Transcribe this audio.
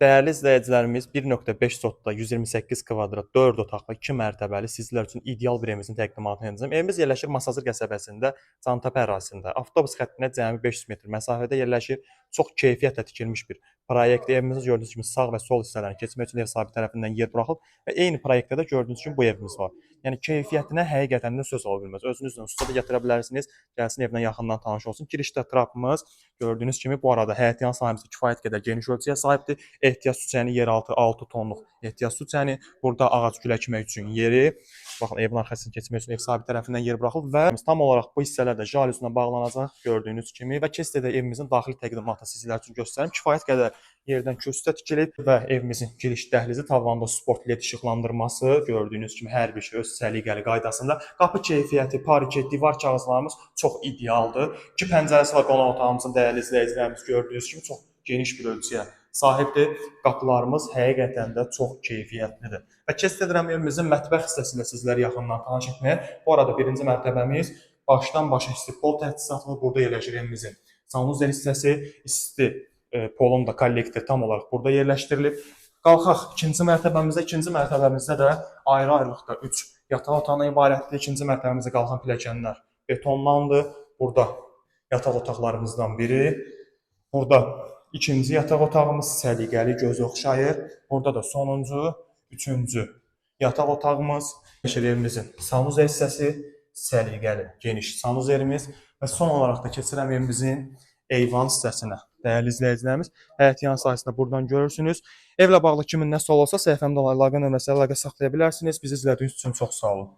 Dəyərli izləyicilərimiz, 1.5 sotda 128 kvadrat, 4 otaqlı, 2 mərtəbəli sizlər üçün ideal bir evimizin təqdimatını edəcəm. Evimiz yerləşir Masazır qəsəbəsində, Cantəpə ərazisində. Avtobus xəttinə cəmi 500 metr məsafədə yerləşir. Çox keyfiyyətlə tikilmiş bir proyekt. Evimizin gördüyünüz kimi sağ və sol hissələrini keçmək üçün ev sahibi tərəfindən yer buraxılıb və eyni proyektdə də gördüyünüz kimi bu evimiz var. Yəni keyfiyyətinə həqiqətən də söz ola bilməz. Özünüzlə usta da gətirə bilərsiniz. Gəlsin evlə yaxından tanış olsun. Girişdə trapımız gördüyünüz kimi bu arada həyətyan sahəmiz kifayət qədər geniş ölçüyə sahibdir. Ehtiyac su çəni yeraltı 6 tonluq ehtiyac su çəni. Burada ağac gül əkmək üçün yeri. Baxın evin arxasını keçmək üçün ev sahibi tərəfindən yer buraxılıb və tam olaraq bu hissələr də jalüzlə bağlanacaq gördüyünüz kimi və keçdə də evimizin daxili təqdimatını sizlər üçün göstərim. Kifayət qədər yerdən köstə tikilib və evimizin giriş dəhlizi tavanda sport led işıqlandırması gördüyünüz kimi hər bir şey öz səliqəli qaydasında. Qapı keyfiyyəti, parket, divar kağızlarımız çox idealdır. 2 pəncərəsi var qonaq otağımızın dəyərli izləyicilərimiz gördüyünüz kimi çox geniş bir ölçüyə sahibdir. Qapılarımız həqiqətən də çox keyfiyyətlidir. Və keçid edirəm evimizin mətbəx hissəsində sizləri yaxından tanış etməyə. Bu arada birinci mərtəbəmiz başdan başa isti pol təchizatlı burada yerləşir evimizin. Sanuzel hissəsi isti polun da kollektor tam olaraq burada yerləşdirilib. Qalxaq ikinci mərtəbəmizdə. İkinci mərtəbəmizdə də ayrı-ayrılıqda 3 yataq otağından ibarətdir. İkinci mərtəbəmizdə qalxan pilləkənlər betonlandı. Burada yataq otaqlarımızdan biri. Burada ikinci yataq otağımız səliqəli, göz oxşayır. Burada da sonuncu, üçüncü yataq otağımız. Evimizin sanuzel hissəsi səliqəli, geniş sanuzerimiz və son olaraq da keçirəm evimizin eyvan hissəsinə. Dəyərli izləyicilərimiz, həyətyan sahəsində buradan görürsünüz. Evlə bağlı kimin nə sual olsa səhifəmdə əlaqə nömrəsi əlaqə saxlaya bilərsiniz. Bizi izlədiyiniz üçün çox sağ olun.